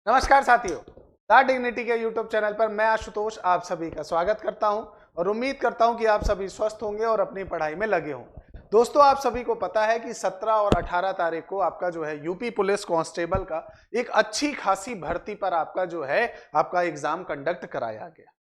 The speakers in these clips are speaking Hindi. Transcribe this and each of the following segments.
नमस्कार साथियों, द डिग्निटी के यूट्यूब चैनल पर मैं आशुतोष आप सभी का स्वागत करता हूं और उम्मीद करता हूं कि आप सभी स्वस्थ होंगे और अपनी पढ़ाई में लगे हों। दोस्तों, आप सभी को पता है कि 17 और 18 तारीख को आपका जो है यूपी पुलिस कांस्टेबल का एक अच्छी खासी भर्ती पर आपका जो है आपका एग्जाम कंडक्ट कराया गया।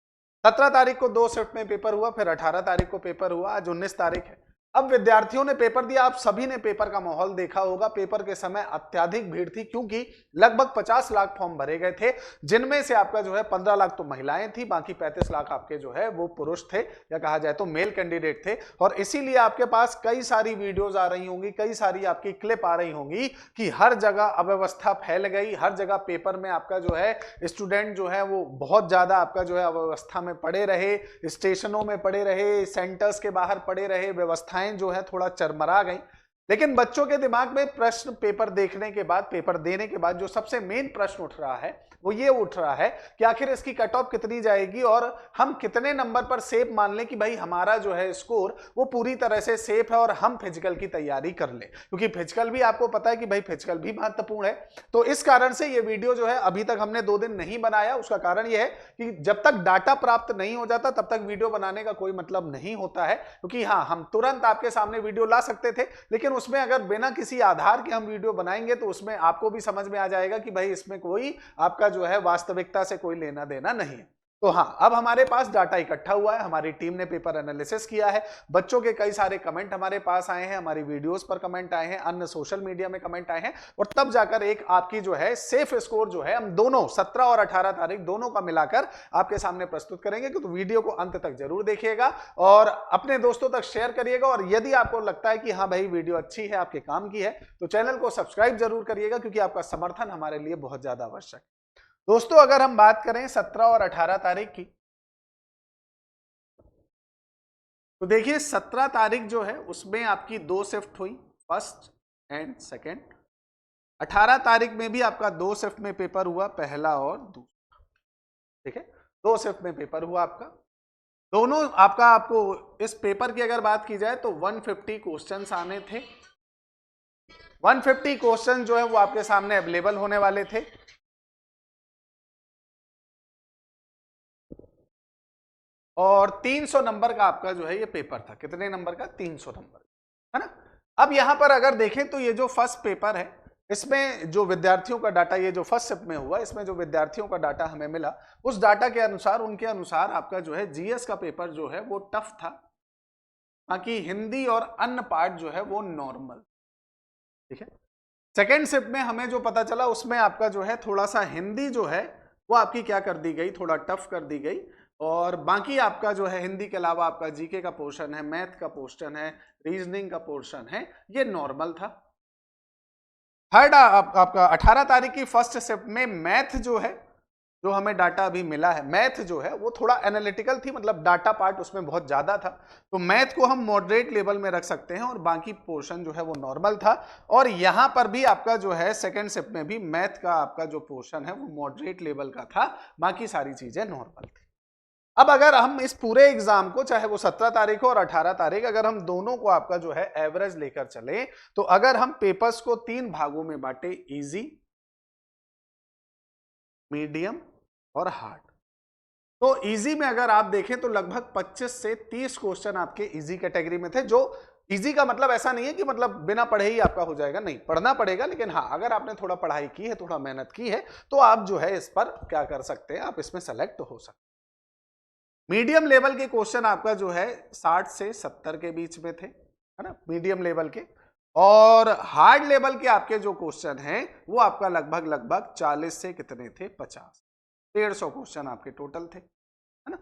17 तारीख को 2 शिफ्ट में पेपर हुआ, फिर 18 तारीख को पेपर हुआ, आज 19 तारीख है। अब विद्यार्थियों ने पेपर दिया। आप सभी ने पेपर का माहौल देखा होगा। पेपर के समय अत्यधिक भीड़ थी क्योंकि लगभग 50 लाख फॉर्म भरे गए थे, जिनमें से आपका जो है 15 लाख तो महिलाएं थी, बाकी 35 लाख आपके जो है वो पुरुष थे या कहा जाए तो मेल कैंडिडेट थे। और इसीलिए आपके पास कई सारी वीडियोज आ रही होंगी, कई सारी आपकी क्लिप आ रही होंगी कि हर जगह अव्यवस्था फैल गई। हर जगह पेपर में आपका जो है स्टूडेंट जो है वो बहुत ज्यादा आपका जो है अव्यवस्था में पड़े रहे, स्टेशनों में पड़े रहे, सेंटर्स के बाहर पड़े रहे, व्यवस्थाएं जो है थोड़ा चरमरा गई। लेकिन बच्चों के दिमाग में प्रश्न पेपर देखने के बाद, पेपर देने के बाद जो सबसे मेन प्रश्न उठ रहा है वो ये उठ रहा है कि आखिर इसकी कट ऑफ कितनी जाएगी और हम कितने नंबर पर सेफ मान लें कि भाई हमारा जो है स्कोर वो पूरी तरह से सेफ है और हम फिजिकल की तैयारी कर लें, क्योंकि फिजिकल भी आपको पता है कि भाई फिजिकल भी महत्वपूर्ण है। तो इस कारण से ये वीडियो जो है अभी तक हमने 2 दिन नहीं बनाया। उसका कारण यह है कि जब तक डाटा प्राप्त नहीं हो जाता तब तक वीडियो बनाने का कोई मतलब नहीं होता है, क्योंकि हाँ, हम तुरंत आपके सामने वीडियो ला सकते थे, लेकिन उसमें अगर बिना किसी आधार के हम वीडियो बनाएंगे तो उसमें आपको भी समझ में आ जाएगा कि भाई इसमें कोई आपका जो है वास्तविकता से कोई लेना देना नहीं है। तो हाँ, अब हमारे पास डाटा इकट्ठा हुआ है, हमारी टीम ने पेपर एनालिसिस किया है, बच्चों के कई सारे कमेंट हमारे पास आए हैं, हमारी वीडियोस पर कमेंट आए हैं, अन्य सोशल मीडिया में कमेंट आए हैं, और तब जाकर एक आपकी जो है सेफ स्कोर जो है हम दोनों 17 और 18 तारीख दोनों का मिलाकर आपके सामने प्रस्तुत करेंगे। तो वीडियो को अंत तक जरूर देखिएगा और अपने दोस्तों तक शेयर करिएगा। और यदि आपको लगता है कि हाँ भाई वीडियो अच्छी है, आपके काम की है, तो चैनल को सब्सक्राइब जरूर करिएगा, क्योंकि आपका समर्थन हमारे लिए बहुत ज्यादा आवश्यक है। दोस्तों, अगर हम बात करें 17 और 18 तारीख की, तो देखिए 17 तारीख जो है उसमें आपकी 2 शिफ्ट हुई, फर्स्ट एंड सेकेंड। 18 तारीख में भी आपका 2 शिफ्ट में पेपर हुआ, पहला और दूसरा। ठीक है, 2 शिफ्ट में पेपर हुआ आपका। दोनों आपको इस पेपर की अगर बात की जाए तो 150 क्वेश्चंस आने थे। 150 क्वेश्चन जो है वो आपके सामने अवेलेबल होने वाले थे। और 300 नंबर का आपका जो है ये पेपर था। कितने नंबर का? 300 नंबर, है ना। अब यहां पर अगर देखें तो ये जो फर्स्ट पेपर है, इसमें जो विद्यार्थियों का डाटा, ये जो फर्स्ट शिफ्ट में हुआ, इसमें जो विद्यार्थियों का डाटा हमें मिला, उस डाटा के अनुसार, उनके अनुसार आपका जो है जीएस का पेपर जो है वो टफ था, बाकी हिंदी और अन्य पार्ट जो है वो नॉर्मल। ठीक है, सेकेंड शिफ्ट में हमें जो पता चला उसमें आपका जो है थोड़ा सा हिंदी जो है वो आपकी क्या कर दी गई, थोड़ा टफ कर दी गई। और बाकी आपका जो है हिंदी के अलावा आपका जीके का पोर्शन है, मैथ का पोर्शन है, रीजनिंग का पोर्शन है, ये नॉर्मल था। थर्ड आपका 18 तारीख की फर्स्ट शिफ्ट में मैथ जो है, जो हमें डाटा अभी मिला है, मैथ जो है वो थोड़ा एनालिटिकल थी, मतलब डाटा पार्ट उसमें बहुत ज्यादा था, तो मैथ को हम मॉडरेट लेवल में रख सकते हैं और बाकी पोर्शन जो है वो नॉर्मल था। और यहां पर भी आपका जो है सेकंड शिफ्ट में भी मैथ का आपका जो पोर्शन है वो मॉडरेट लेवल का था, बाकी सारी चीजें नॉर्मल थी। अब अगर हम इस पूरे एग्जाम को, चाहे वो 17 तारीख हो और 18 तारीख, अगर हम दोनों को आपका जो है एवरेज लेकर चले, तो अगर हम पेपर्स को 3 भागों में बांटे, इजी, मीडियम और हार्ड, तो इजी में अगर आप देखें तो लगभग 25 से 30 क्वेश्चन आपके इजी कैटेगरी में थे। जो इजी का मतलब ऐसा नहीं है कि मतलब बिना पढ़े ही आपका हो जाएगा, नहीं, पढ़ना पड़ेगा, लेकिन हाँ, अगर आपने थोड़ा पढ़ाई की है, थोड़ा मेहनत की है, तो आप जो है इस पर क्या कर सकते हैं, आप इसमें सेलेक्ट हो सकते हैं। मीडियम लेवल के क्वेश्चन आपका जो है 60 से 70 के बीच में थे, है ना, मीडियम लेवल के। और हार्ड लेवल के आपके जो क्वेश्चन हैं वो आपका लगभग 40 से कितने थे, 50, 150 क्वेश्चन आपके टोटल थे, है ना।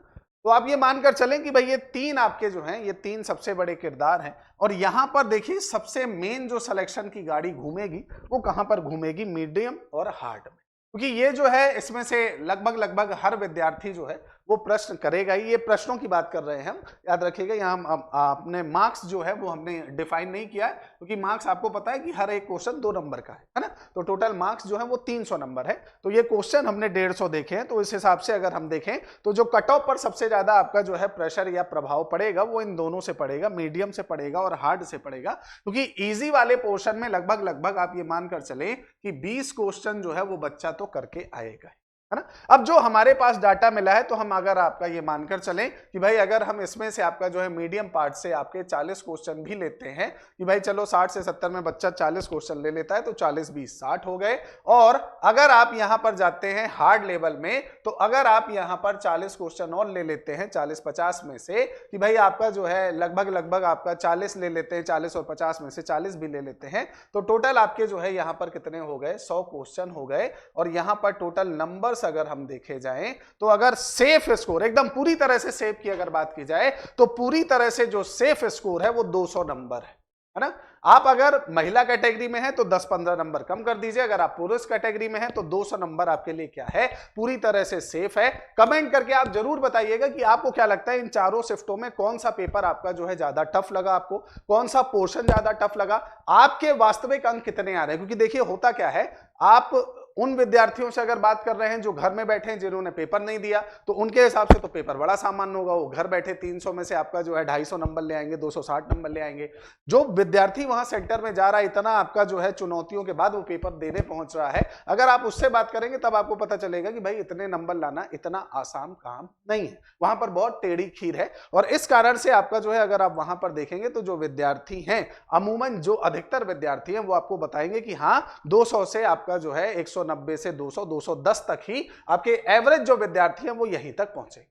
तो आप ये मानकर चलें कि भाई ये 3 आपके जो हैं, ये 3 सबसे बड़े किरदार हैं। और यहां पर देखिए सबसे मेन जो सिलेक्शन की गाड़ी घूमेगी वो कहां पर घूमेगी, मीडियम और हार्ड में, क्योंकि ये जो है इसमें से लगभग हर विद्यार्थी जो है वो प्रश्न करेगा ही। ये प्रश्नों की बात कर रहे हैं हम, याद रखिएगा। यहाँ हम आपने मार्क्स जो है वो हमने डिफाइन नहीं किया है, क्योंकि मार्क्स आपको पता है कि हर एक क्वेश्चन 2 नंबर का है ना। तो टोटल मार्क्स जो है वो 300 नंबर है। तो ये क्वेश्चन हमने 150 देखे हैं, तो इस हिसाब से अगर हम देखें तो जो कट ऑफ पर सबसे ज्यादा आपका जो है प्रेशर या प्रभाव पड़ेगा वो इन दोनों से पड़ेगा, मीडियम से पड़ेगा और हार्ड से पड़ेगा। क्योंकि इजी वाले पोर्शन में लगभग आप ये मानकर चले कि 20 क्वेश्चन जो है वो बच्चा तो करके आएगा, है ना। अब जो हमारे पास डाटा मिला है, तो हम अगर आपका ये मानकर चलें कि भाई अगर हम इसमें से आपका जो है मीडियम पार्ट से आपके 40 क्वेश्चन भी लेते हैं कि भाई चलो 60 से 70 में बच्चा 40 क्वेश्चन ले लेता है, तो 40 20 60 हो गए। और अगर आप यहां पर जाते हैं हार्ड लेवल में, तो अगर आप यहां पर 40 क्वेश्चन और ले लेते हैं 40-50 में से, कि भाई आपका जो है लगभग आपका 40 ले लेते हैं, 40 और 50 में से 40 भी ले लेते हैं, तो टोटल आपके जो है यहां पर कितने हो गए, 100 क्वेश्चन हो गए। और यहां पर टोटल नंबर्स अगर हम देखे जाएं, तो अगर सेफ स्कोर एकदम पूरी तरह से सेफ की अगर बात की जाए, तो पूरी तरह से जो सेफ स्कोर है वो 200 नंबर है ना। आप अगर महिला कैटेगरी में हैं तो 10-15 नंबर कम कर दीजिए, अगर आप पुरुष कैटेगरी में हैं तो 200 नंबर आपके लिए क्या है, पूरी तरह से सेफ है। कमेंट करके आप जरूर बताइएगा कि आपको क्या लगता है इन चारों शिफ्टों में कौन सा पेपर आपका जो है ज्यादा टफ लगा, आपको कौन सा पोर्शन ज्यादा टफ लगा, आपके वास्तविक अंक कितने आ रहे हैं। क्योंकि देखिए होता क्या है, आप उन विद्यार्थियों से अगर बात कर रहे हैं जो घर में बैठे हैं, जिन्होंने पेपर नहीं दिया, तो उनके हिसाब से तो पेपर बड़ा सामान्य होगा। वो घर बैठे 300 में से आपका जो है 250 नंबर ले आएंगे, 260 नंबर ले आएंगे। जो विद्यार्थी वहां सेंटर में जा रहा है, इतना आपका जो है चुनौतियों के बाद वो पेपर देने पहुंच रहा है, अगर आप उससे बात करेंगे तब आपको पता चलेगा कि भाई इतने नंबर लाना इतना आसान काम नहीं है, वहां पर बहुत टेढ़ी खीर है। और इस कारण से आपका जो है अगर आप वहां पर देखेंगे तो जो विद्यार्थी हैं, अमूमन जो अधिकतर विद्यार्थी हैं वो आपको बताएंगे कि हाँ 200 से आपका जो है 190 से 200 210 तक ही आपके एवरेज जो विद्यार्थी हैं वो यहीं तक पहुंचे।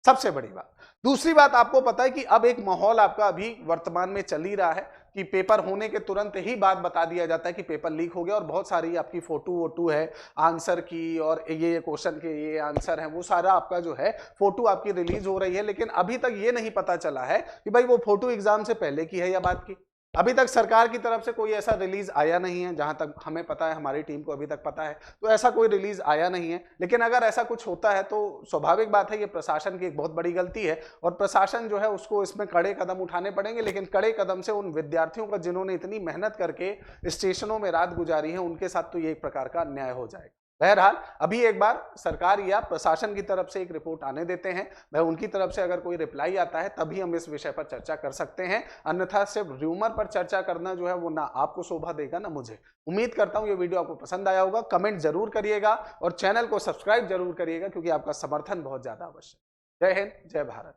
सबसे बड़ी बात। दूसरी बात, आपको पता है कि अब एक माहौल आपका अभी वर्तमान में चल ही रहा है कि पेपर होने के तुरंत ही बाद बता दिया जाता है कि पेपर लीक हो गया, और बहुत सारी आपकी फोटो वोटो है आंसर की, और ये क्वेश्चन के ये आंसर है, वो सारा आपका जो है फोटो आपकी रिलीज हो रही है। लेकिन अभी तक ये नहीं पता चला है कि भाई वो फोटो एग्जाम से पहले की है या बाद की। अभी तक सरकार की तरफ से कोई ऐसा रिलीज आया नहीं है, जहां तक हमें पता है, हमारी टीम को अभी तक पता है, तो ऐसा कोई रिलीज आया नहीं है। लेकिन अगर ऐसा कुछ होता है तो स्वाभाविक बात है ये प्रशासन की एक बहुत बड़ी गलती है, और प्रशासन जो है उसको इसमें कड़े कदम उठाने पड़ेंगे। लेकिन कड़े कदम से उन विद्यार्थियों का जिन्होंने इतनी मेहनत करके स्टेशनों में रात गुजारी है, उनके साथ तो ये एक प्रकार का अन्याय हो जाएगा। बहरहाल अभी एक बार सरकार या प्रशासन की तरफ से एक रिपोर्ट आने देते हैं, भाई उनकी तरफ से अगर कोई रिप्लाई आता है तभी हम इस विषय पर चर्चा कर सकते हैं। अन्यथा सिर्फ र्यूमर पर चर्चा करना जो है वो ना आपको शोभा देगा ना मुझे। उम्मीद करता हूं ये वीडियो आपको पसंद आया होगा। कमेंट जरूर करिएगा और चैनल को सब्सक्राइब जरूर करिएगा, क्योंकि आपका समर्थन बहुत ज्यादा आवश्यक है। जय हिंद, जय भारत।